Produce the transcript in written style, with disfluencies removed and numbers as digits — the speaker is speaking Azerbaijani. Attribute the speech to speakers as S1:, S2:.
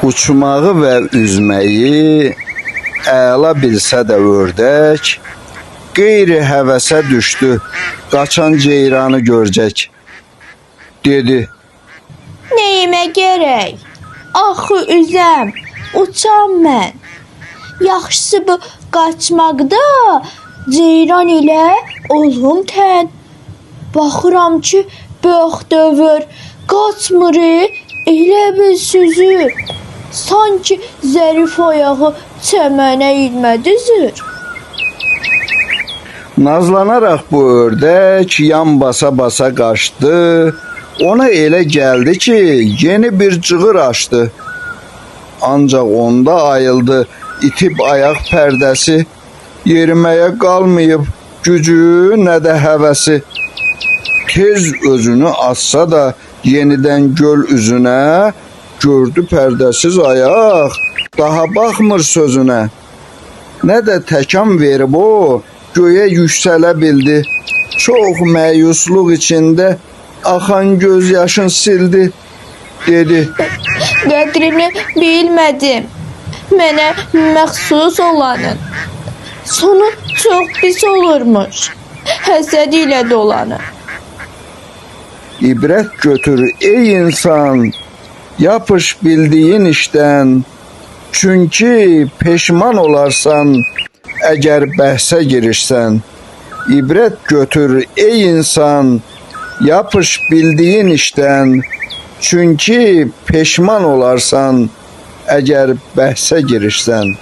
S1: Uçmağı və üzməyi əla bilsə də ördək, qeyri həvəsə düşdü, qaçan ceyranı görcək. Dedi:
S2: Neyimə gərək? Axı üzəm, uçam mən. Yaxşısı bu qaçmaqda ceyran ilə olğum tən. Baxıram ki, bəxtəvər qaçmır, elə bil süzür. Sanki zərif ayağı çəmənə ilmədizir.
S1: Nazlanaraq bu ördək yan basa-basa qaçdı. Ona elə gəldi ki, yeni bir cığır açdı. Ancaq onda ayıldı itib ayaq pərdəsi. Yeriməyə qalmayıb gücü, nə də həvəsi. Tez özünü atsa da yenidən göl üzünə, gördü pərdəsiz ayaq, daha baxmır sözünə. Nə də təkan verib o, göyə yüksələ bildi. Çox məyusluq içində axan göz yaşın sildi. Dedi:
S2: Qədrini bilmədim. Mənə məxsus olanın sonu çox pis olurmuş. Həsəd ilə dolanır.
S1: İbrət götür ey insan, yapış bildiyin işdən. Çünki peşman olarsan əgər bəhsə girişsən. İbrət götür ey insan, yapış bildiyin işdən. Çünki peşman olarsan əgər bəhsə girişsən.